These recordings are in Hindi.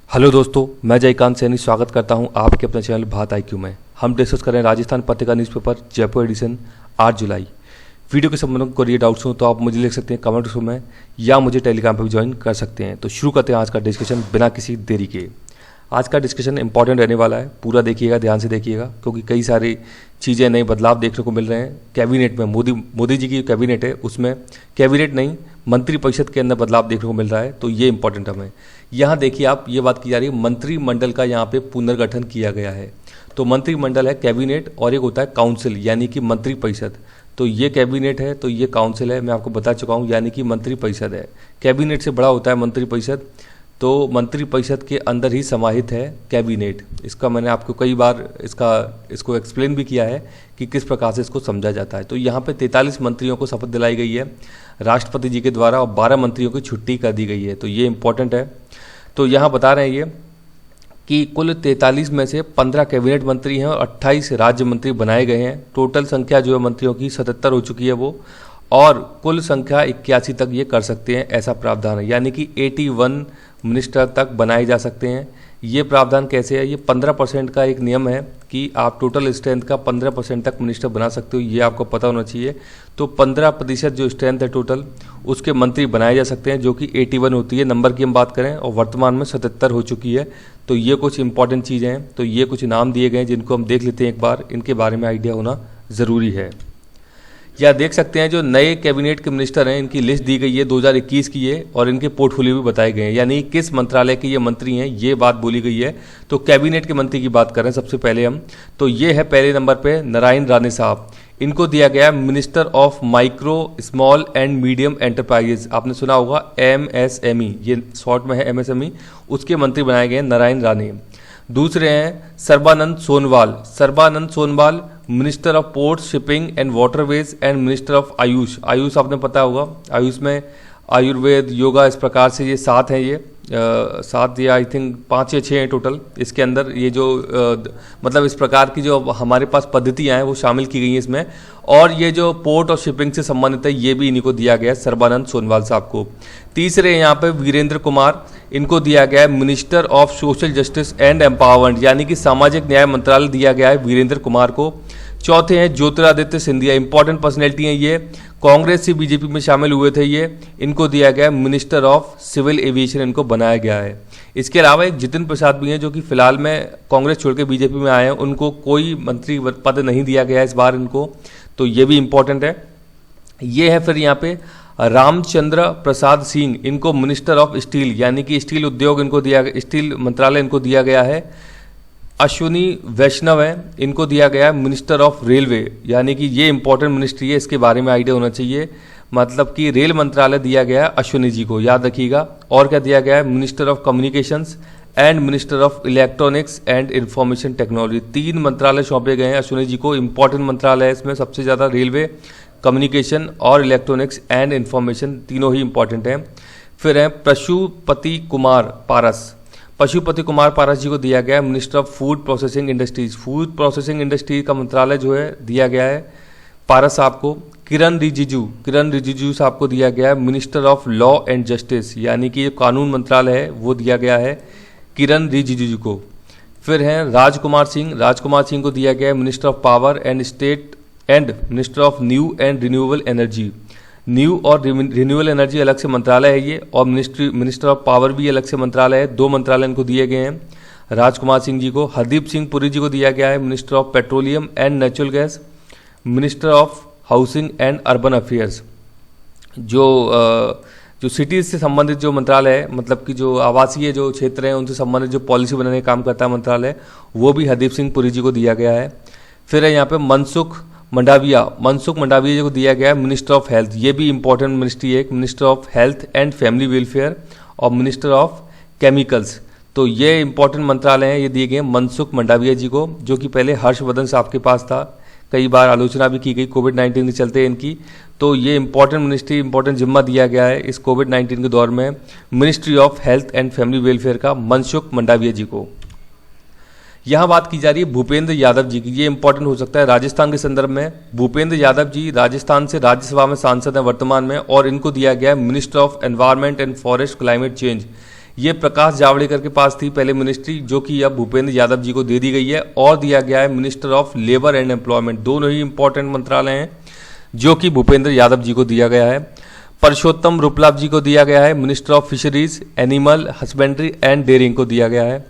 हेलो दोस्तों, मैं जयकांत सैनी स्वागत करता हूं आपके अपने चैनल बात IQ में। हम डिस्कस करें राजस्थान पत्रिका न्यूज़पेपर जयपुर एडिशन 8 जुलाई। वीडियो के संबंध में कोई डाउट्स हो तो आप मुझे लिख सकते हैं कमेंट बॉक्स में या मुझे टेलीग्राम पर भी ज्वाइन कर सकते हैं। तो शुरू करते हैं आज का डिस्कशन बिना किसी देरी के। आज का डिस्कशन इंपॉर्टेंट रहने वाला है, पूरा देखिएगा, ध्यान से देखिएगा, क्योंकि कई सारी चीज़ें नए बदलाव देखने को मिल रहे हैं। कैबिनेट में मोदी जी की कैबिनेट है, उसमें कैबिनेट नहीं मंत्रिपरिषद के अंदर बदलाव देखने को मिल रहा है, तो ये इंपॉर्टेंट हमें। यहाँ देखिए आप, ये बात की जा रही है मंत्रिमंडल का यहाँ पे पुनर्गठन किया गया है। तो मंत्रिमंडल है कैबिनेट और एक होता है काउंसिल यानी कि मंत्रिपरिषद। तो ये कैबिनेट है, तो ये काउंसिल है, मैं आपको बता चुका हूँ, यानी कि मंत्रिपरिषद है। कैबिनेट से बड़ा होता है मंत्रिपरिषद, तो मंत्रिपरिषद के अंदर ही समाहित है कैबिनेट। इसका मैंने आपको कई बार इसको एक्सप्लेन भी किया है कि किस प्रकार से इसको समझा जाता है। तो यहाँ पे 43 मंत्रियों को शपथ दिलाई गई है राष्ट्रपति जी के द्वारा और 12 मंत्रियों की छुट्टी कर दी गई है, तो ये इंपॉर्टेंट है। तो यहाँ बता रहे हैं ये कि कुल 43 में से 15 कैबिनेट मंत्री हैं और 28 राज्य मंत्री बनाए गए हैं। टोटल संख्या जो है मंत्रियों की 77 हो चुकी है वो, और कुल संख्या 81 तक ये कर सकते हैं, ऐसा प्रावधान है। यानी कि 81 मिनिस्टर तक बनाए जा सकते हैं। ये प्रावधान कैसे है? ये 15% का एक नियम है कि आप टोटल स्ट्रेंथ का 15% तक मिनिस्टर बना सकते हो, ये आपको पता होना चाहिए। तो 15% जो स्ट्रेंथ है टोटल, उसके मंत्री बनाए जा सकते हैं, जो कि 81 होती है नंबर की हम बात करें, और वर्तमान में 77 हो चुकी है। तो ये कुछ इंपॉर्टेंट चीज़ें हैं। तो ये कुछ नाम दिए गए हैं जिनको हम देख लेते हैं एक बार, इनके बारे में आइडिया होना ज़रूरी है। या देख सकते हैं जो नए कैबिनेट के मिनिस्टर हैं, इनकी लिस्ट दी गई है 2021 की है, और इनके पोर्टफोलियो भी बताए गए हैं, यानी किस मंत्रालय के ये मंत्री हैं, ये बात बोली गई है। तो कैबिनेट के मंत्री की बात करें सबसे पहले हम, तो ये है पहले नंबर पे नारायण राणे साहब। इनको दिया गया minister of micro small and medium enterprises, आपने सुना होगा MSME, ये शॉर्ट में है MSME, उसके मंत्री बनाए गए हैं नारायण राणे। दूसरे हैं Sarbananda Sonowal minister of port shipping and waterways and minister of Ayush आपने पता होगा, आयुष में आयुर्वेद योगा इस प्रकार से ये 7 हैं, ये 7 या आई थिंक 5 या 6 हैं टोटल। इसके अंदर ये जो मतलब इस प्रकार की जो हमारे पास पद्धतियाँ हैं वो शामिल की गई हैं इसमें, और ये जो पोर्ट और शिपिंग से संबंधित है ये भी इन्हीं को दिया गया है, सर्बानंद सोनवाल साहब को। तीसरे यहाँ पे वीरेंद्र कुमार, इनको दिया गया है minister of social justice and empowerment, यानी कि सामाजिक न्याय मंत्रालय दिया गया है वीरेंद्र कुमार को। चौथे हैं ज्योतिरादित्य सिंधिया, इंपॉर्टेंट पर्सनैलिटी हैं ये, कांग्रेस से बीजेपी में शामिल हुए थे ये, इनको दिया गया है मिनिस्टर ऑफ सिविल एविएशन, इनको बनाया गया है। इसके अलावा एक जितिन प्रसाद भी हैं जो कि फिलहाल में कांग्रेस छोड़ के बीजेपी में आए हैं, उनको कोई मंत्री पद नहीं दिया गया है इस बार इनको, तो ये भी इंपॉर्टेंट है। ये है फिर यहाँ पे रामचंद्र प्रसाद सिंह, इनको मिनिस्टर ऑफ स्टील यानी कि स्टील उद्योग इनको दिया गया, स्टील मंत्रालय इनको दिया गया है। अश्विनी वैष्णव है, इनको दिया गया है मिनिस्टर ऑफ रेलवे, यानी कि ये इंपॉर्टेंट मिनिस्ट्री है, इसके बारे में आइडिया होना चाहिए। मतलब कि रेल मंत्रालय दिया गया है अश्विनी जी को, याद रखिएगा। और क्या दिया गया है? Minister of communications and minister of electronics and information technology, 3 मंत्रालय सौंपे गए हैं अश्विनी जी को। इंपॉर्टेंट मंत्रालय है इसमें सबसे ज़्यादा, रेलवे, कम्युनिकेशन और इलेक्ट्रॉनिक्स एंड इंफॉर्मेशन, तीनों ही इंपॉर्टेंट हैं। फिर है पशुपति कुमार पारस जी को दिया गया है minister of food processing industries, food processing industry का मंत्रालय जो है दिया गया है पारस साहब को। किरण रिजिजू साहब को दिया गया है minister of law and justice, यानी कि जो कानून मंत्रालय है वो दिया गया है किरण रिजिजू को। फिर हैं राजकुमार सिंह को दिया गया है minister of power and state and minister of new and renewable energy. New और रिन्यूएबल एनर्जी अलग से मंत्रालय है ये, और मिनिस्टर ऑफ पावर भी अलग से मंत्रालय है। 2 मंत्रालय इनको दिए गए हैं राजकुमार सिंह जी को। हरदीप सिंह पुरी जी को दिया गया है minister of petroleum and natural gas, minister of housing and urban affairs. जो सिटीज से संबंधित जो मंत्रालय है, मतलब कि जो आवासीय जो क्षेत्र हैं उनसे संबंधित जो पॉलिसी बनाने का काम करता है मंत्रालय, वो भी हरदीप सिंह पुरी जी को दिया गया है। फिर है यहाँ पे मनसुख मंडाविया जी को दिया गया है मिनिस्टर ऑफ हेल्थ, ये भी इंपॉर्टेंट मिनिस्ट्री है, minister of health and family welfare और मिनिस्टर ऑफ केमिकल्स। तो ये इंपॉर्टेंट मंत्रालय हैं, ये दिए गए मनसुख मंडाविया जी को, जो कि पहले हर्षवर्धन साहब के पास था। कई बार आलोचना भी की गई कोविड-19 के चलते इनकी, तो ये इंपॉर्टेंट मिनिस्ट्री, इंपॉर्टेंट जिम्मा दिया गया है इस कोविड-19 के दौर में ministry of health and family welfare का मनसुख मंडाविया जी को। यहाँ बात की जा रही है भूपेंद्र यादव जी की, ये इंपॉर्टेंट हो सकता है राजस्थान के संदर्भ में। भूपेंद्र यादव जी राजस्थान से राज्यसभा में सांसद हैं वर्तमान में, और इनको दिया गया है minister of environment and forest climate change, ये प्रकाश जावड़ेकर के पास थी पहले मिनिस्ट्री, जो कि अब भूपेंद्र यादव जी को दे दी गई है और दिया गया है minister of labour and employment. दोनों ही इंपॉर्टेंट मंत्रालय हैं जो कि भूपेंद्र यादव जी को दिया गया है। परषोत्तम रुपलाल जी को दिया गया है minister of fisheries, animal husbandry and dairying को दिया गया है।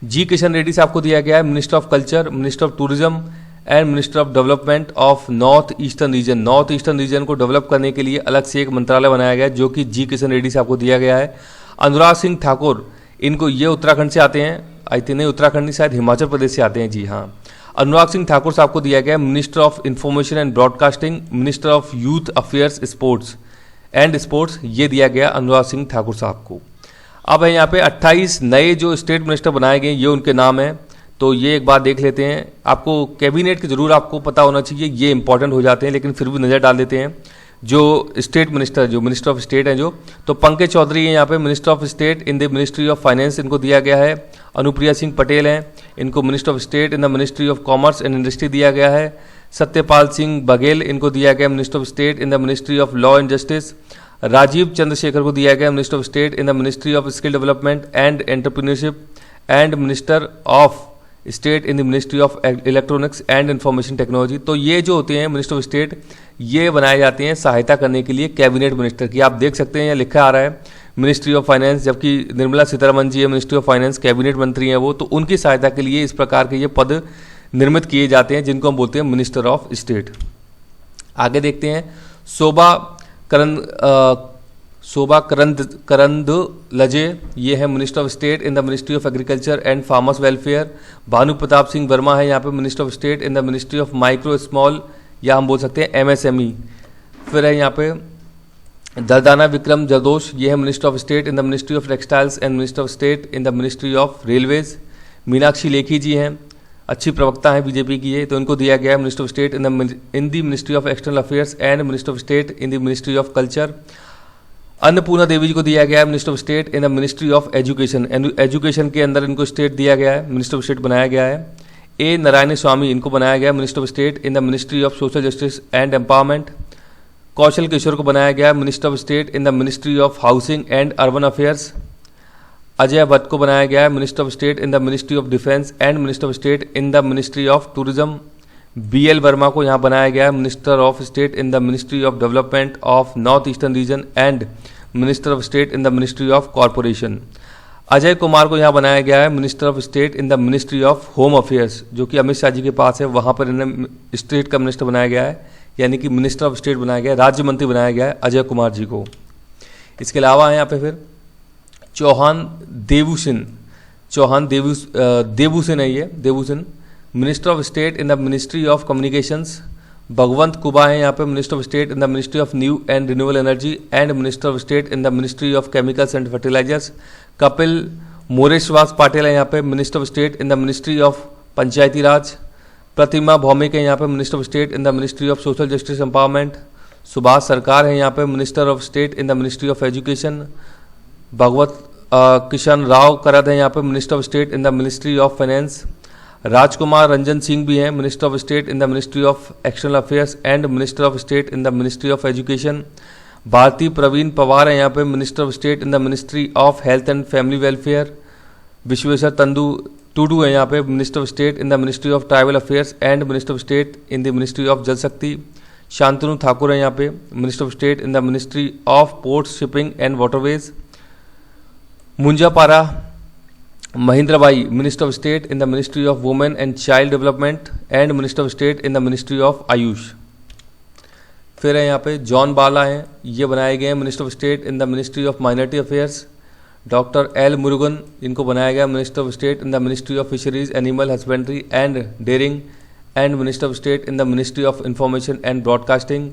जी किशन रेड्डी साहब को दिया गया है minister of culture, minister of tourism and minister of development of north eastern region. North eastern region को डेवलप करने के लिए अलग से एक मंत्रालय बनाया गया है जो कि जी किशन रेड्डी साहब को दिया गया है। अनुराग सिंह ठाकुर, इनको ये उत्तराखंड से आते हैं, आई थिंक नहीं उत्तराखंड नहीं, शायद हिमाचल प्रदेश से आते हैं, जी हाँ। अनुराग सिंह ठाकुर साहब को दिया गया है minister of information and broadcasting, minister of youth affairs sports, ये दिया गया अनुराग सिंह ठाकुर साहब को। अब है यहाँ पे 28 नए जो स्टेट मिनिस्टर बनाए गए, ये उनके नाम हैं। तो ये एक बार देख लेते हैं। आपको कैबिनेट के जरूर आपको पता होना चाहिए, ये इंपॉर्टेंट हो जाते हैं, लेकिन फिर भी नज़र डाल देते हैं। जो स्टेट मिनिस्टर, जो मिनिस्टर ऑफ स्टेट हैं जो, तो पंकज चौधरी हैं यहाँ पे minister of state in the ministry of finance, इनको दिया गया है। अनुप्रिया सिंह पटेल हैं, इनको minister of state in the ministry of commerce and industry दिया गया है। सत्यपाल सिंह बघेल, इनको दिया गया minister of state in the ministry of law and justice. Rajeev Chandrasekhar को दिया गया minister of state in the ministry of skill development and entrepreneurship and minister of state in the ministry of electronics and information technology. तो ये जो होते हैं मिनिस्टर ऑफ स्टेट, ये बनाए जाते हैं सहायता करने के लिए कैबिनेट मिनिस्टर की। आप देख सकते हैं यहाँ लिखा आ रहा है मिनिस्ट्री ऑफ फाइनेंस, जबकि निर्मला सीतारमण जी है मिनिस्ट्री ऑफ फाइनेंस, कैबिनेट मंत्री हैं वो, तो उनकी सहायता के लिए इस प्रकार के ये पद निर्मित किए जाते हैं जिनको हम बोलते हैं मिनिस्टर ऑफ स्टेट। आगे देखते हैं शोभा करंदलाजे, ये है minister of state in the ministry of agriculture and farmers welfare. Bhanu Pratap Singh Verma है यहाँ पे minister of state in the ministry of micro small, या हम बोल सकते हैं MSME। फिर है यहाँ पे दर्दाना विक्रम जरदोश, ये है minister of state in the ministry of textiles and minister of state in the ministry of railways. Meenakshi Lekhi ji हैं, अच्छी प्रवक्ता है बीजेपी की है, तो इनको दिया गया है minister of state in the ministry of external affairs and minister of state in the ministry of culture. Annapurna Devi ji को दिया गया है minister of state in the ministry of education, education के अंदर इनको स्टेट दिया गया है, मिनिस्टर ऑफ स्टेट बनाया गया है। ए नारायण स्वामी, इनको बनाया गया minister of state in the ministry of social justice and empowerment. Kaushal Kishore को बनाया गया minister of state in the ministry of housing and urban affairs. Ajay Bhatt को बनाया गया है minister of state in the ministry of defence and minister of state in the ministry of tourism. BL Verma को यहाँ बनाया गया है minister of state in the ministry of development of north eastern region and minister of state in the ministry of corporation. Ajay Kumar को यहाँ बनाया गया है minister of state in the ministry of home affairs, जो कि अमित शाह जी के पास है, वहाँ पर इन्हें स्टेट का मिनिस्टर बनाया गया है, यानी कि मिनिस्टर ऑफ स्टेट बनाया गया है, राज्य मंत्री बनाया गया है अजय कुमार जी को। इसके अलावा है यहाँ पे फिर चौहान देवूसिन है ये, Devusinh minister of state in the ministry of communications. Bhagwanth Khuba है यहाँ पे minister of state in the ministry of new and renewable energy and minister of state in the ministry of chemicals and fertilizers. Kapil Moreshwar Patil है यहाँ पे minister of state in the ministry of Panchayati Raj. Pratima Bhoumik है यहाँ पे minister of state in the ministry of social justice empowerment. Subhash Sarkar है यहाँ पे minister of state in the ministry of education. Bhagwat Kishan Rao Karad है यहाँ पे minister of state in the ministry of finance. Rajkumar Ranjan Singh भी हैं minister of state in the ministry of external affairs and minister of state in the ministry of education. Bharati Pravin Pawar है यहाँ पे minister of state in the ministry of health and family welfare. Bishweswar Tudu है यहाँ पे minister of state in the ministry of tribal affairs and minister of state in the ministry of Jal Shakti. Shantanu Thakur है यहाँ पे minister of state in the ministry of ports shipping and waterways. Munjapara Mahendrabhai minister of state in the ministry of women and child development and minister of state in the ministry of Ayush. फिर है यहाँ पे जॉन बाला हैं, ये बनाए गए हैं minister of state in the ministry of minority affairs. Doctor L Murugan, इनको बनाया गया minister of state in the ministry of fisheries animal husbandry and dairying and minister of state in the ministry of information and broadcasting.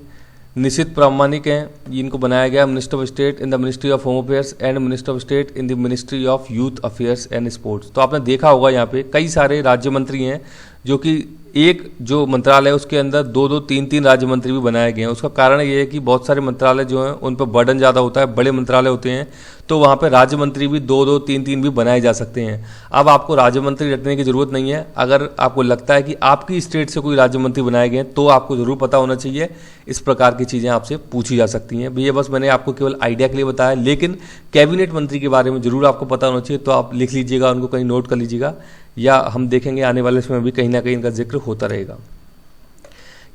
Nisith Pramanik हैं, इनको बनाया गया minister of state in the ministry of home affairs and minister of state in the ministry of youth affairs and sports. तो आपने देखा होगा यहाँ पे कई सारे राज्य मंत्री हैं, जो कि एक जो मंत्रालय है उसके अंदर 2-2, 3-3 राज्य मंत्री भी बनाए गए हैं। उसका कारण ये है कि बहुत सारे मंत्रालय जो हैं उन पर बर्डन ज़्यादा होता है, बड़े मंत्रालय होते हैं, तो वहाँ पे राज्य मंत्री भी 2-2, 3-3 भी बनाए जा सकते हैं। अब आपको राज्य मंत्री रखने की जरूरत नहीं है। अगर आपको लगता है कि आपकी स्टेट से कोई राज्य मंत्री बनाए गए हैं तो आपको जरूर पता होना चाहिए। इस प्रकार की चीज़ें आपसे पूछी जा सकती हैं। भैया बस मैंने आपको केवल आइडिया के लिए बताया, लेकिन कैबिनेट मंत्री के बारे में जरूर आपको पता होना चाहिए, तो आप लिख लीजिएगा, उनको कहीं नोट कर लीजिएगा, या हम देखेंगे आने वाले समय में भी कहीं ना कहीं इनका जिक्र होता रहेगा।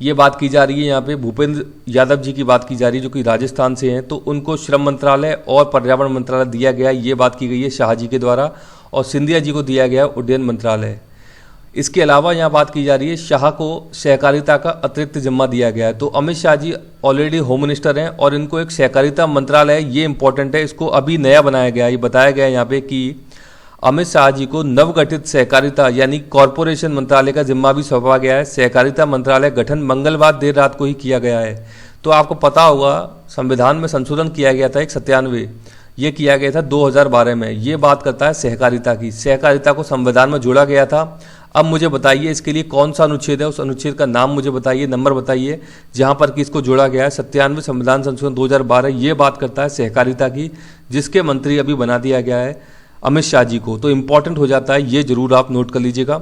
ये बात की जा रही है यहाँ पे भूपेंद्र यादव जी की बात की जा रही है, जो कि राजस्थान से हैं, तो उनको श्रम मंत्रालय और पर्यावरण मंत्रालय दिया गया, ये बात की गई है शाह जी के द्वारा, और सिंधिया जी को दिया गया उड्डयन मंत्रालय। इसके अलावा यहाँ बात की जा रही है शाह को सहकारिता का अतिरिक्त जिम्मा दिया गया है। तो Amit Shah ji already home minister हैं और इनको एक सहकारिता मंत्रालय है, ये इंपॉर्टेंट है, इसको अभी नया बनाया गया है। ये बताया गया है यहाँ पे कि अमित शाह जी को नवगठित सहकारिता यानी कॉरपोरेशन मंत्रालय का जिम्मा भी सौंपा गया है। सहकारिता मंत्रालय गठन मंगलवार देर रात को ही किया गया है। तो आपको पता होगा संविधान में संशोधन किया गया था, एक 97, ये किया गया था 2012 में। ये बात करता है सहकारिता की, सहकारिता को संविधान में जोड़ा गया था। अब मुझे बताइए इसके लिए कौन सा अनुच्छेद है, उस अनुच्छेद का नाम मुझे बताइए, नंबर बताइए जहां पर कि इसको जोड़ा गया है। 97 संविधान संशोधन 2012 ये बात करता है सहकारिता की, जिसके मंत्री अभी बना दिया गया है अमित शाह जी को। तो इंपॉर्टेंट हो जाता है, ये जरूर आप नोट कर लीजिएगा।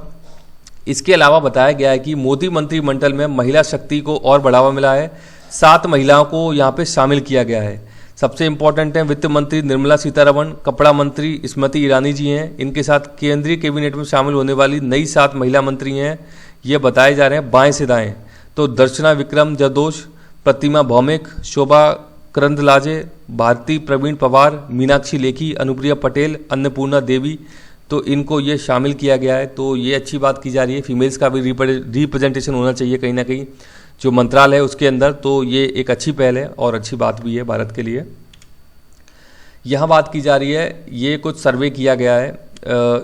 इसके अलावा बताया गया है कि मोदी मंत्रिमंडल में महिला शक्ति को और बढ़ावा मिला है। 7 महिलाओं को यहाँ पे शामिल किया गया है। सबसे इंपॉर्टेंट है वित्त मंत्री निर्मला सीतारमण, कपड़ा मंत्री स्मृति ईरानी जी हैं, इनके साथ केंद्रीय कैबिनेट में शामिल होने वाली नई 7 महिला मंत्री हैं, ये बताए जा रहे हैं बाएं से दाएं। तो दर्शना विक्रम जरदोश, प्रतिमा भौमिक, शोभा करंदलाजे, भारती प्रवीण पवार, मीनाक्षी लेखी, अनुप्रिया पटेल, अन्नपूर्णा देवी, तो इनको ये शामिल किया गया है। तो ये अच्छी बात की जा रही है, फीमेल्स का भी रिप्रेजेंटेशन होना चाहिए कहीं ना कहीं जो मंत्रालय है उसके अंदर। तो ये एक अच्छी पहल है और अच्छी बात भी है भारत के लिए। यहाँ बात की जा रही है, ये कुछ सर्वे किया गया है,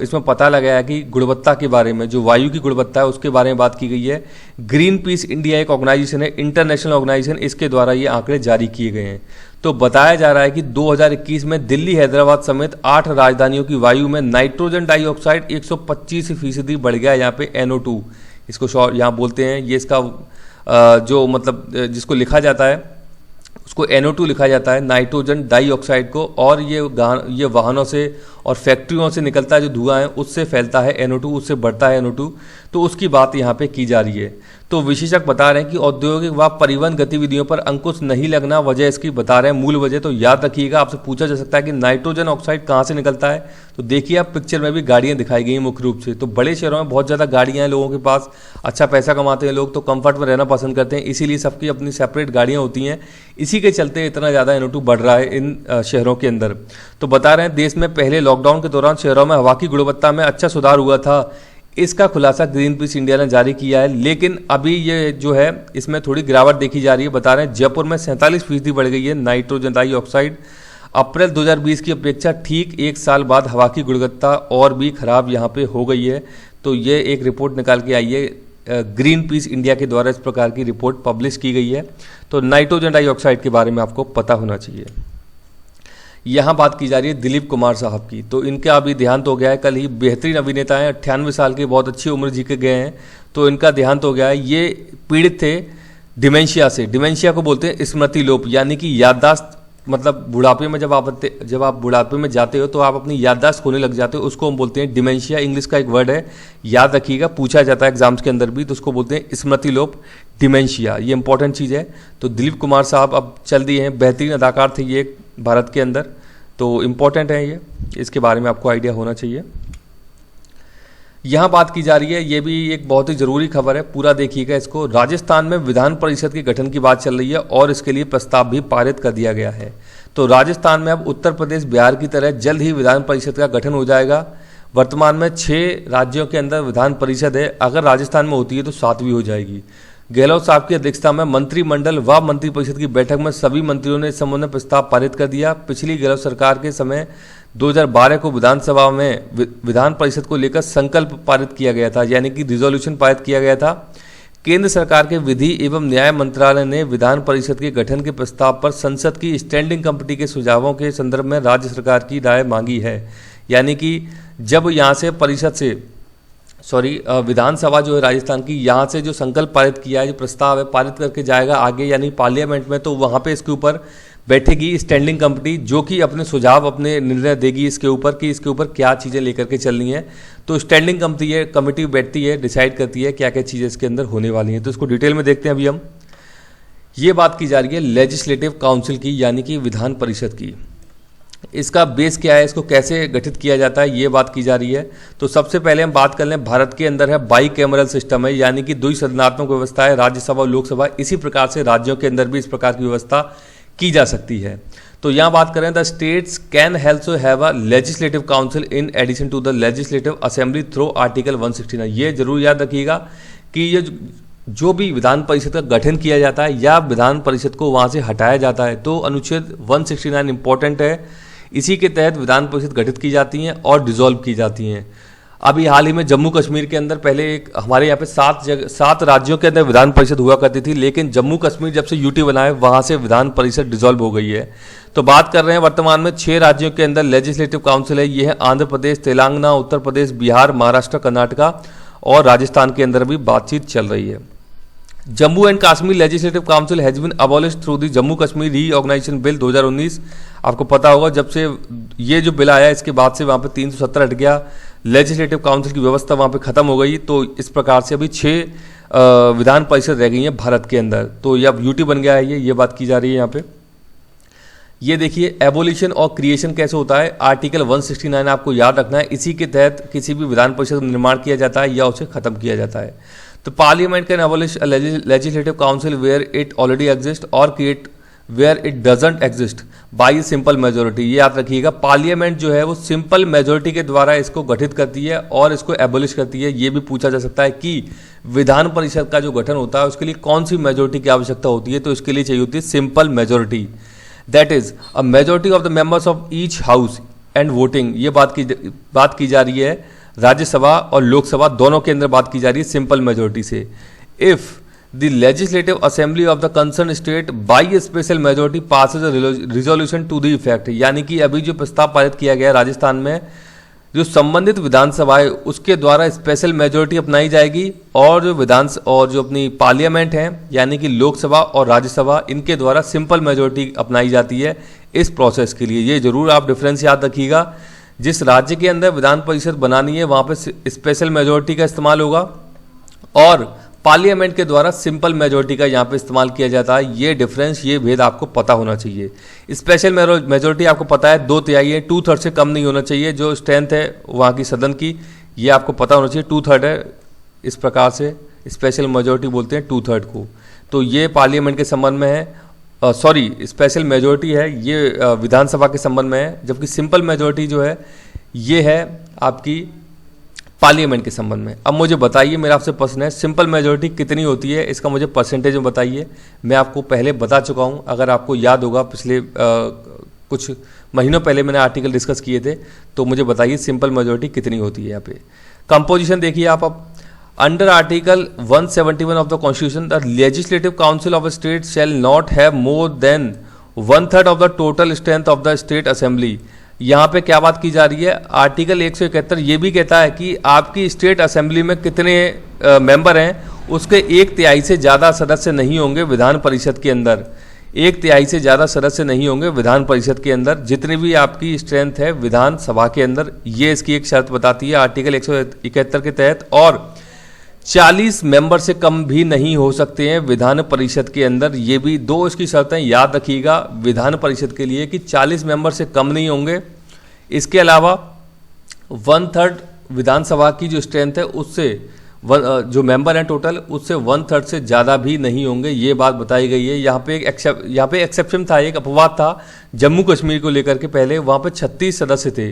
इसमें पता लगा है कि गुणवत्ता के बारे में, जो वायु की गुणवत्ता है उसके बारे में बात की गई है। ग्रीन पीस इंडिया एक ऑर्गेनाइजेशन है, इंटरनेशनल ऑर्गेनाइजेशन, इसके द्वारा ये आंकड़े जारी किए गए हैं। तो बताया जा रहा है कि 2021 में दिल्ली, हैदराबाद समेत 8 राजधानियों की वायु में नाइट्रोजन डाइऑक्साइड 125% बढ़ गया। यहाँ पे NO2 इसको यहाँ बोलते हैं, ये इसका जो मतलब जिसको लिखा जाता है उसको NO2 लिखा जाता है, नाइट्रोजन डाइऑक्साइड को, और ये वाहनों से और फैक्ट्रियों से निकलता है जो धुआं है उससे फैलता है NO2, उससे बढ़ता है NO2। तो उसकी बात यहाँ पे की जा रही है। तो विशेषज्ञ बता रहे हैं कि औद्योगिक व परिवहन गतिविधियों पर अंकुश नहीं लगना वजह इसकी बता रहे हैं, मूल वजह। तो याद रखिएगा, आपसे पूछा जा सकता है कि नाइट्रोजन ऑक्साइड कहाँ से निकलता है। तो देखिए आप पिक्चर में भी गाड़ियाँ दिखाई गई हैं मुख्य रूप से। तो बड़े शहरों में बहुत ज़्यादा गाड़ियाँ हैं, लोगों के पास अच्छा पैसा कमाते हैं लोग, तो कंफर्ट में रहना पसंद करते हैं, इसीलिए सबकी अपनी सेपरेट गाड़ियाँ होती हैं। इसी के चलते इतना ज़्यादा NO2 बढ़ रहा है इन शहरों के अंदर। तो बता रहे हैं देश में पहले लॉकडाउन के दौरान शहरों में हवा की गुणवत्ता में अच्छा सुधार हुआ था, इसका खुलासा ग्रीन पीस इंडिया ने जारी किया है। लेकिन अभी ये जो है इसमें थोड़ी गिरावट देखी जा रही है। बता रहे हैं जयपुर में 47% बढ़ गई है नाइट्रोजन डाइऑक्साइड। अप्रैल 2020 की अपेक्षा ठीक 1 साल बाद हवा की गुणवत्ता और भी खराब यहाँ पे हो गई है। तो ये एक रिपोर्ट निकाल के आई है, ग्रीन पीस इंडिया के द्वारा इस प्रकार की रिपोर्ट पब्लिश की गई है। तो नाइट्रोजन डाइऑक्साइड के बारे में आपको पता होना चाहिए। यहाँ बात की जा रही है दिलीप कुमार साहब की। तो इनका अभी देहांत हो गया है, कल ही। बेहतरीन अभिनेता हैं, 98 साल के, बहुत अच्छी उम्र जी के गए हैं। तो इनका देहांत हो गया है। ये पीड़ित थे डिमेंशिया से। डिमेंशिया को बोलते हैं स्मृति लोप, यानी कि याददाश्त, मतलब बुढ़ापे में जब आप बुढ़ापे में जाते हो तो आप अपनी याददाश्त खोने लग जाते हो, उसको हम बोलते हैं डिमेंशिया। इंग्लिश का एक वर्ड है, याद रखिएगा, पूछा जाता है एग्जाम्स के अंदर भी। तो उसको बोलते हैं स्मृति लोप, डिमेंशिया। ये इंपॉर्टेंट चीज़ है। तो दिलीप कुमार साहब अब चल दिए हैं, बेहतरीन अदाकार थे ये भारत के अंदर। तो इम्पॉर्टेंट है ये, इसके बारे में आपको आइडिया होना चाहिए। यहाँ बात की जा रही है, ये भी एक बहुत ही जरूरी खबर है, पूरा देखिएगा इसको। राजस्थान में विधान परिषद के गठन की बात चल रही है और इसके लिए प्रस्ताव भी पारित कर दिया गया है। तो राजस्थान में अब उत्तर प्रदेश, बिहार की तरह जल्द ही विधान परिषद का गठन हो जाएगा। वर्तमान में 6 राज्यों के अंदर विधान परिषद है, अगर राजस्थान में होती है तो 7वीं हो जाएगी। गहलोत साहब की अध्यक्षता में मंत्रिमंडल व मंत्रिपरिषद की बैठक में सभी मंत्रियों ने इस संबंध में प्रस्ताव पारित कर दिया। पिछली गहलोत सरकार के समय 2012 को विधानसभा में विधान परिषद को लेकर संकल्प पारित किया गया था, यानी कि रिजोल्यूशन पारित किया गया था। केंद्र सरकार के विधि एवं न्याय मंत्रालय ने विधान परिषद के गठन के प्रस्ताव पर संसद की स्टैंडिंग कमेटी के सुझावों के संदर्भ में राज्य सरकार की राय मांगी है। यानी कि जब यहाँ से परिषद से विधानसभा जो है राजस्थान की, यहाँ से जो संकल्प पारित किया है, जो प्रस्ताव है, पारित करके जाएगा आगे यानी पार्लियामेंट में, तो वहाँ पे इसके ऊपर बैठेगी स्टैंडिंग कमेटी, जो कि अपने सुझाव, अपने निर्णय देगी इसके ऊपर कि इसके ऊपर क्या चीज़ें लेकर के चलनी है। तो स्टैंडिंग कमेटी बैठती है, डिसाइड करती है क्या क्या चीज़ें इसके अंदर होने वाली हैं। तो इसको डिटेल में देखते हैं अभी हम। ये बात की जा रही है लेजिस्लेटिव काउंसिल की, यानी कि विधान परिषद की। इसका बेस क्या है, इसको कैसे गठित किया जाता है, ये बात की जा रही है। तो सबसे पहले हम बात कर लें, भारत के अंदर है बाई कैमरल सिस्टम है, यानी कि द्विसदनात्मक व्यवस्था है, राज्यसभा और लोकसभा। इसी प्रकार से राज्यों के अंदर भी इस प्रकार की व्यवस्था की जा सकती है। तो यहाँ बात करें, the states can also have a legislative council in addition to the legislative assembly through article 169। ये जरूर याद रखिएगा कि ये जो भी विधान परिषद का गठन किया जाता है या विधान परिषद को वहाँ से हटाया जाता है, तो अनुच्छेद 169 इंपॉर्टेंट है। इसी के तहत विधान परिषद गठित की जाती हैं और डिसॉल्व की जाती हैं। अभी हाल ही में जम्मू कश्मीर के अंदर पहले एक हमारे यहाँ पे 7 राज्यों के अंदर विधान परिषद हुआ करती थी, लेकिन जम्मू कश्मीर जब से यूटी बना है वहाँ से विधान परिषद डिसॉल्व हो गई है। तो बात कर रहे हैं वर्तमान में 6 राज्यों के अंदर लेजिस्लेटिव काउंसिल है। ये है आंध्र प्रदेश, तेलंगाना, उत्तर प्रदेश, बिहार, महाराष्ट्र, कर्नाटका और राजस्थान के अंदर भी बातचीत चल रही है। Jammu and Kashmir legislative council has been abolished through the Jammu Kashmir reorganisation bill 2019। आपको पता होगा, जब से ये जो बिल आया इसके बाद से वहाँ पे 370 हट गया, लेजिस्लेटिव काउंसिल की व्यवस्था वहाँ पे खत्म हो गई। तो इस प्रकार से अभी 6 विधान परिषद रह गई हैं भारत के अंदर। तो ये अब यूटी बन गया है, ये बात की जा रही है यहाँ पे। ये देखिए एबोलिशन और क्रिएशन कैसे होता है, आर्टिकल 169 आपको याद रखना है। इसी के तहत किसी भी विधान परिषद का निर्माण किया जाता है या उसे खत्म किया जाता है। तो parliament can abolish legislative council where it already exist और create where it doesn't exist by simple majority. ये याद रखिएगा, पार्लियामेंट जो है वो सिंपल मेजोरिटी के द्वारा इसको गठित करती है और इसको एबॉलिश करती है। ये भी पूछा जा सकता है कि विधान परिषद का जो गठन होता है उसके लिए कौन सी मेजोरिटी की आवश्यकता होती है, तो इसके लिए चाहिए होती है simple majority, that is a majority of the members of each house and voting. ये बात की जा रही है राज्यसभा और लोकसभा दोनों के अंदर बात की जा रही है सिंपल मेजोरिटी से। If the legislative assembly of the concern state by special majority passes a resolution to the effect, यानी कि अभी जो प्रस्ताव पारित किया गया राजस्थान में, जो संबंधित विधानसभा है उसके द्वारा स्पेशल मेजोरिटी अपनाई जाएगी और जो अपनी पार्लियामेंट है यानी कि लोकसभा और राज्यसभा, इनके द्वारा सिंपल मेजोरिटी अपनाई जाती है इस प्रोसेस के लिए। ये जरूर आप डिफरेंस याद रखिएगा, जिस राज्य के अंदर विधान परिषद बनानी है वहाँ पे स्पेशल मेजोरिटी का इस्तेमाल होगा और पार्लियामेंट के द्वारा सिंपल मेजोरिटी का यहाँ पे इस्तेमाल किया जाता है। ये डिफरेंस, ये भेद आपको पता होना चाहिए। स्पेशल मेजोरिटी आपको पता है 2/3 है, 2/3 से कम नहीं होना चाहिए। जो स्ट्रेंथ है वहाँ की सदन की, ये आपको पता होना चाहिए 2/3 है। इस प्रकार से स्पेशल मेजोरिटी बोलते हैं 2/3 को। तो ये पार्लियामेंट के संबंध में है, स्पेशल मेजोरिटी है ये विधानसभा के संबंध में है, जबकि सिंपल मेजोरिटी जो है ये है आपकी पार्लियामेंट के संबंध में। अब मुझे बताइए, मेरा आपसे प्रश्न है, सिंपल मेजोरिटी कितनी होती है, इसका मुझे परसेंटेज में बताइए। मैं आपको पहले बता चुका हूं, अगर आपको याद होगा पिछले कुछ महीनों पहले मैंने आर्टिकल डिस्कस किए थे। तो मुझे बताइए सिंपल मेजोरिटी कितनी होती है। यहाँ पे कंपोजिशन देखिए आप। अब under article 171 of the constitution, the legislative council of a state shall not have more than 1/3 of the total strength of the state assembly. यहाँ पे क्या बात की जा रही है, आर्टिकल 171 ये भी कहता है कि आपकी स्टेट असेंबली में कितने मेंबर हैं, उसके 1/3 से ज़्यादा सदस्य नहीं होंगे विधान परिषद के अंदर। 1/3 से ज़्यादा सदस्य नहीं होंगे विधान परिषद के अंदर, जितनी भी आपकी स्ट्रेंथ है विधान सभा के अंदर। ये इसकी एक शर्त बताती है आर्टिकल 171 के तहत। और 40 मेंबर से कम भी नहीं हो सकते हैं विधान परिषद के अंदर। ये भी 2 इसकी शर्तें याद रखिएगा विधान परिषद के लिए कि 40 मेंबर से कम नहीं होंगे। इसके अलावा 1/3 विधानसभा की जो स्ट्रेंथ है उससे जो मेंबर हैं टोटल, उससे 1/3 से ज़्यादा भी नहीं होंगे। ये बात बताई गई है। यहाँ पे एक्सेप्शन था, एक अपवाद था जम्मू कश्मीर को लेकर के। पहले वहाँ पे 36 सदस्य थे,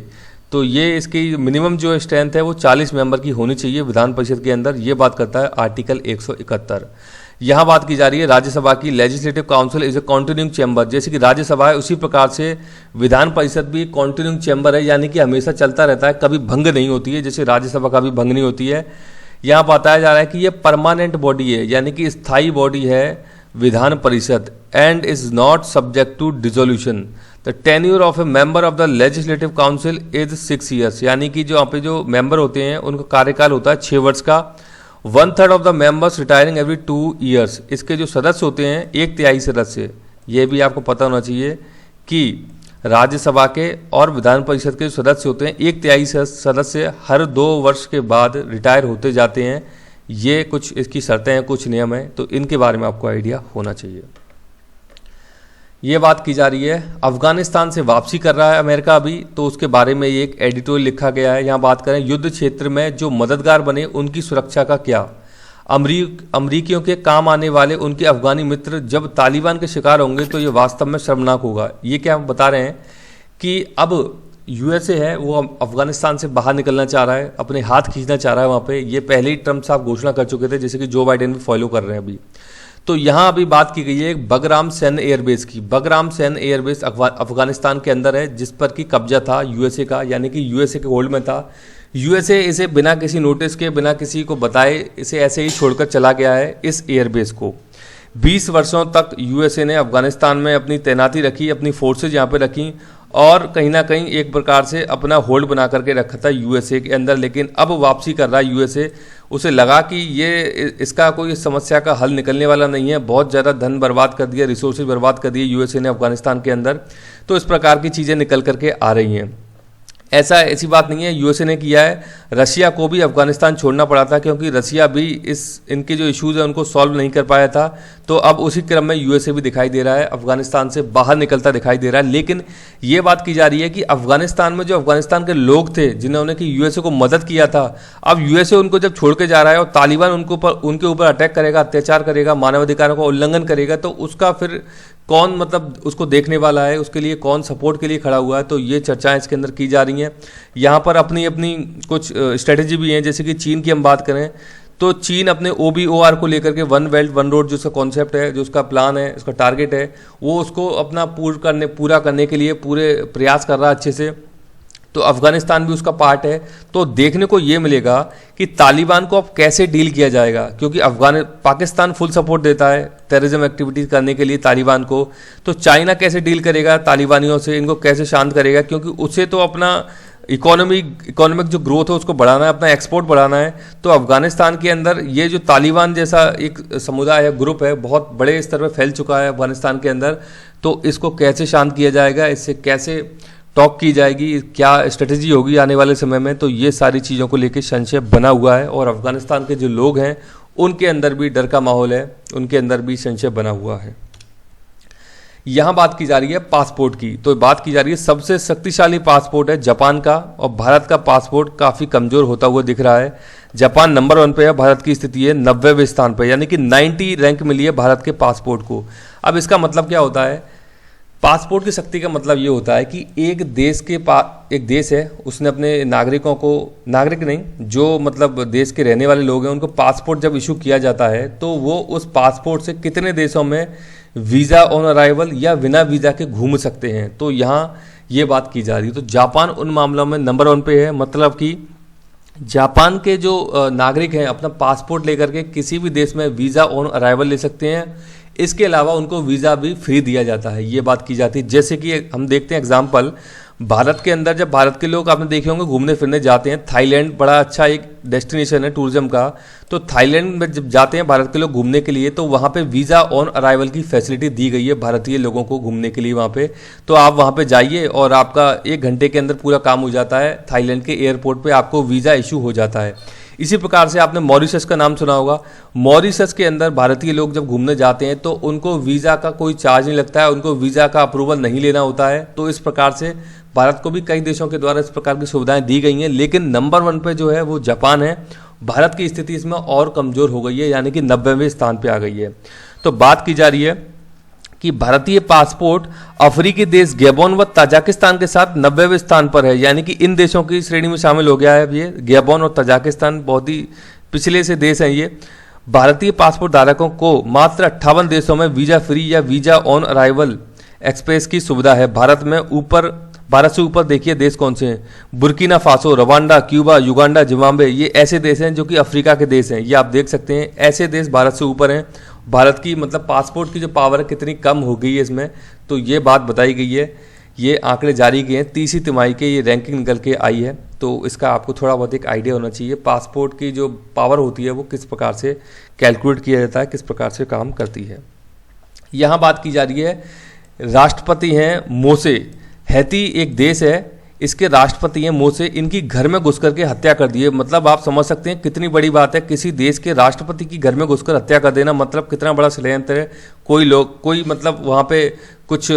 तो ये इसकी मिनिमम जो स्ट्रेंथ है वो 40 मेंबर की होनी चाहिए विधान परिषद के अंदर। ये बात करता है आर्टिकल 171। यहाँ बात की जा रही है राज्यसभा की, legislative council is a continuing chamber. जैसे कि राज्यसभा है उसी प्रकार से विधान परिषद भी कॉन्टिन्यूइंग चैम्बर है, यानी कि हमेशा चलता रहता है, कभी भंग नहीं होती है, जैसे राज्यसभा का भी भंग नहीं होती है। यहाँ बताया जा रहा है कि ये परमानेंट बॉडी है, यानी कि स्थायी बॉडी है विधान परिषद, and is not subject to dissolution. The tenure of a member of the legislative council is 6 years, यानी कि जो यहाँ पे जो मेंबर होते हैं उनका कार्यकाल होता है 6 वर्ष का। 1/3 of the members retiring every 2 years. इसके जो सदस्य होते हैं 1/3 सदस्य, ये भी आपको पता होना चाहिए कि राज्यसभा के और विधान परिषद के जो सदस्य होते हैं 1/3 सदस्य हर 2 वर्ष के बाद रिटायर होते जाते हैं। ये कुछ इसकी शर्तें हैं, कुछ नियम हैं, तो इनके बारे में आपको आइडिया होना चाहिए। ये बात की जा रही है। अफगानिस्तान से वापसी कर रहा है अमेरिका अभी, तो उसके बारे में ये एक एडिटोरियल लिखा गया है। यहाँ बात करें युद्ध क्षेत्र में जो मददगार बने उनकी सुरक्षा का क्या, अमरीकियों के काम आने वाले उनके अफगानी मित्र जब तालिबान के शिकार होंगे तो ये वास्तव में शर्मनाक होगा। ये क्या हम बता रहे हैं कि अब यूएसए है वो अफगानिस्तान से बाहर निकलना चाह रहा है, अपने हाथ खींचना चाह रहा है वहाँ पे। ये पहले ही ट्रम्प साहब घोषणा कर चुके थे, जैसे कि जो बाइडेन भी फॉलो कर रहे हैं अभी। तो यहाँ अभी बात की गई है एक बगराम सैन्य एयरबेस की। बगराम सैन्य एयरबेस अफगानिस्तान के अंदर है, जिस पर कि कब्जा था यूएसए का, यानी कि यूएसए के होल्ड में था। यूएसए इसे बिना किसी नोटिस के, बिना किसी को बताए इसे ऐसे ही छोड़कर चला गया है इस एयरबेस को। 20 वर्षों तक यूएसए ने अफगानिस्तान में अपनी तैनाती रखी, अपनी फोर्सेज यहाँ पे रखी और कहीं ना कहीं एक प्रकार से अपना होल्ड बना करके रखा था यूएसए के अंदर। लेकिन अब वापसी कर रहा है यूएसए, उसे लगा कि ये इसका कोई समस्या का हल निकलने वाला नहीं है। बहुत ज़्यादा धन बर्बाद कर दिया, रिसोर्सेज बर्बाद कर दिए यूएसए ने अफगानिस्तान के अंदर। तो इस प्रकार की चीज़ें निकल करके आ रही हैं। ऐसी बात नहीं है, यूएसए ने किया है। रशिया को भी अफगानिस्तान छोड़ना पड़ा था, क्योंकि रशिया भी इनके जो इश्यूज हैं उनको सॉल्व नहीं कर पाया था। तो अब उसी क्रम में यूएसए भी दिखाई दे रहा है, अफगानिस्तान से बाहर निकलता दिखाई दे रहा है। लेकिन ये बात की जा रही है कि अफगानिस्तान में जो अफगानिस्तान के लोग थे जिन्होंने कि यूएसए को मदद किया था, अब यूएसए उनको जब छोड़ के जा रहा है और तालिबान उनके ऊपर अटैक करेगा, अत्याचार करेगा, मानवाधिकारों का उल्लंघन करेगा, तो उसका फिर कौन मतलब उसको देखने वाला है, उसके लिए कौन सपोर्ट के लिए खड़ा हुआ है। तो ये चर्चाएं इसके अंदर की जा रही हैं। यहाँ पर अपनी अपनी कुछ स्ट्रेटेजी भी हैं, जैसे कि चीन की हम बात करें तो चीन अपने OBOR को लेकर के वन बेल्ट वन रोड जो उसका कॉन्सेप्ट है, जो उसका प्लान है, उसका टारगेट है, वो उसको अपना पूरा करने के लिए पूरे प्रयास कर रहा है अच्छे से। तो अफगानिस्तान भी उसका पार्ट है। तो देखने को ये मिलेगा कि तालिबान को अब कैसे डील किया जाएगा, क्योंकि पाकिस्तान फुल सपोर्ट देता है टेररिज्म एक्टिविटीज करने के लिए तालिबान को। तो चाइना कैसे डील करेगा तालिबानियों से, इनको कैसे शांत करेगा, क्योंकि उसे तो अपना इकोनॉमिक जो ग्रोथ है उसको बढ़ाना है, अपना एक्सपोर्ट बढ़ाना है। तो अफगानिस्तान के अंदर ये जो तालिबान जैसा एक समुदाय है, ग्रुप है, बहुत बड़े स्तर पर फैल चुका है अफगानिस्तान के अंदर। तो इसको कैसे शांत किया जाएगा, इससे कैसे टॉक की जाएगी, क्या स्ट्रेटेजी होगी आने वाले समय में, तो ये सारी चीज़ों को लेकर संशय बना हुआ है। और अफगानिस्तान के जो लोग हैं उनके अंदर भी डर का माहौल है, उनके अंदर भी संशय बना हुआ है। यहाँ बात की जा रही है पासपोर्ट की। तो बात की जा रही है सबसे शक्तिशाली पासपोर्ट है जापान का, और भारत का पासपोर्ट काफ़ी कमज़ोर होता हुआ दिख रहा है। जापान नंबर 1 पे है, भारत की स्थिति है 90वें स्थान पर, यानी कि 90 रैंक मिली है भारत के पासपोर्ट को। अब इसका मतलब क्या होता है, पासपोर्ट की शक्ति का मतलब ये होता है कि एक देश है, उसने अपने नागरिकों को, नागरिक नहीं, जो मतलब देश के रहने वाले लोग हैं, उनको पासपोर्ट जब इशू किया जाता है तो वो उस पासपोर्ट से कितने देशों में वीज़ा ऑन अराइवल या बिना वीज़ा के घूम सकते हैं। तो यहाँ ये बात की जा रही है। तो जापान उन मामलों में नंबर 1 पे है, मतलब कि जापान के जो नागरिक हैं अपना पासपोर्ट लेकर के किसी भी देश में वीज़ा ऑन अराइवल ले सकते हैं। इसके अलावा उनको वीज़ा भी फ्री दिया जाता है, ये बात की जाती है। जैसे कि हम देखते हैं एग्जांपल, भारत के अंदर जब भारत के लोग आपने देखे होंगे घूमने फिरने जाते हैं, थाईलैंड बड़ा अच्छा एक डेस्टिनेशन है टूरिज्म का। तो थाईलैंड में जब जाते हैं भारत के लोग घूमने के लिए, तो वहाँ पे वीज़ा ऑन अराइवल की फैसिलिटी दी गई है भारतीय लोगों को घूमने के लिए वहाँ पे। तो आप वहाँ पे जाइए और आपका 1 घंटे के अंदर पूरा काम हो जाता है। थाईलैंड के एयरपोर्ट पर आपको वीज़ा इशू हो जाता है। इसी प्रकार से आपने मॉरिशस का नाम सुना होगा। मॉरिशस के अंदर भारतीय लोग जब घूमने जाते हैं तो उनको वीज़ा का कोई चार्ज नहीं लगता है, उनको वीज़ा का अप्रूवल नहीं लेना होता है। तो इस प्रकार से भारत को भी कई देशों के द्वारा इस प्रकार की सुविधाएं दी गई हैं। लेकिन नंबर 1 पे जो है वो जापान है। भारत की स्थिति इसमें और कमज़ोर हो गई है, यानी कि 90वें स्थान पर आ गई है। तो बात की जा रही है कि भारतीय पासपोर्ट अफ्रीकी देश गैबोन व ताजिकिस्तान के साथ 90वें स्थान पर है, यानी कि इन देशों की श्रेणी में शामिल हो गया है। अब ये गैबोन और ताजिकिस्तान बहुत ही पिछले से देश हैं। ये भारतीय पासपोर्ट धारकों को मात्र 58 देशों में वीज़ा फ्री या वीज़ा ऑन अराइवल एक्सप्रेस की सुविधा है। भारत से ऊपर देखिए देश कौन से हैं, Burkina Faso, Rwanda, Cuba, Uganda, Zimbabwe, ये ऐसे देश हैं जो कि अफ्रीका के देश हैं। ये आप देख सकते हैं, ऐसे देश भारत से ऊपर हैं। भारत की मतलब पासपोर्ट की जो पावर है कितनी कम हो गई है इसमें, तो ये बात बताई गई है। ये आंकड़े जारी किए हैं, तीसरी तिमाही के ये रैंकिंग निकल के आई है। तो इसका आपको थोड़ा बहुत एक आइडिया होना चाहिए पासपोर्ट की जो पावर होती है वो किस प्रकार से कैलकुलेट किया जाता है, किस प्रकार से काम करती है। यहाँ बात की जा रही है, राष्ट्रपति हैं मोसे। हैती एक देश है, इसके राष्ट्रपति हैं मोसे, इनकी घर में घुस करके हत्या कर दी है। मतलब आप समझ सकते हैं कितनी बड़ी बात है, किसी देश के राष्ट्रपति की घर में घुसकर हत्या कर देना, मतलब कितना बड़ा षड्यंत्र है। कोई मतलब वहाँ पे कुछ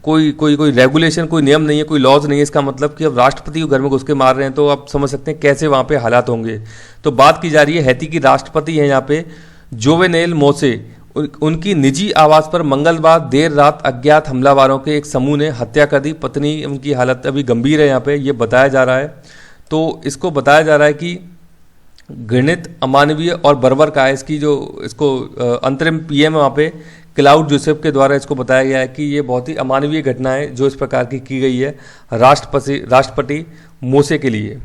कोई रेगुलेशन, कोई नियम नहीं है, कोई लॉज नहीं है। इसका मतलब कि अब राष्ट्रपति को घर में घुस के मार रहे हैं, तो आप समझ सकते हैं कैसे वहाँ पे हालात होंगे। तो बात की जा रही है हैती की राष्ट्रपति हैं यहाँ पे जोवेनेल मोसे, उनकी निजी आवास पर मंगलवार देर रात अज्ञात हमलावरों के एक समूह ने हत्या कर दी। पत्नी, उनकी हालत अभी गंभीर है यहाँ पे, ये बताया जा रहा है। तो इसको बताया जा रहा है कि घृणित, अमानवीय और बर्बर का है। इसको अंतरिम पीएम वहाँ पे क्लाउड जोसेफ के द्वारा इसको बताया गया है कि ये बहुत ही अमानवीय घटना है जो इस प्रकार की गई है राष्ट्रपति मोसे के लिए।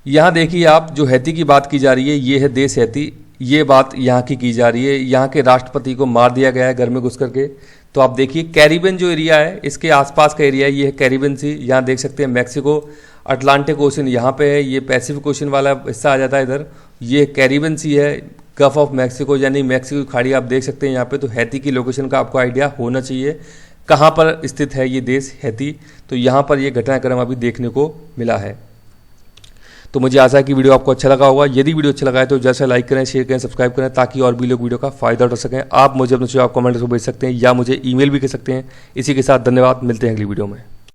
यहाँ देखिए आप, जो हैती की बात की जा रही है, ये है देश हैती। ये बात यहाँ की जा रही है, यहाँ के राष्ट्रपति को मार दिया गया है घर में घुस करके। तो आप देखिए कैरिबियन जो एरिया है, इसके आसपास का एरिया है, ये है कैरिबियन सी। यहाँ देख सकते हैं मैक्सिको, अटलांटिक ओशन यहाँ पे है, ये पैसिफिक ओशन वाला हिस्सा आ जाता है इधर। ये कैरिबियन सी है, गल्फ ऑफ मैक्सिको यानी मैक्सिको की खाड़ी आप देख सकते हैं यहाँ पे। तो हैती की लोकेशन का आपको आइडिया होना चाहिए कहाँ पर स्थित है ये देश हैती। तो यहाँ पर ये घटनाक्रम अभी देखने को मिला है। तो मुझे आशा है कि वीडियो आपको अच्छा लगा होगा। यदि वीडियो अच्छा लगा है तो जैसे लाइक करें, शेयर करें, सब्सक्राइब करें, ताकि और भी लोग वीडियो का फायदा उठा सकें। आप मुझे अपने सुझाव कमेंट में भेज सकते हैं या मुझे ईमेल भी कर सकते हैं। इसी के साथ धन्यवाद, मिलते हैं अगली वीडियो में।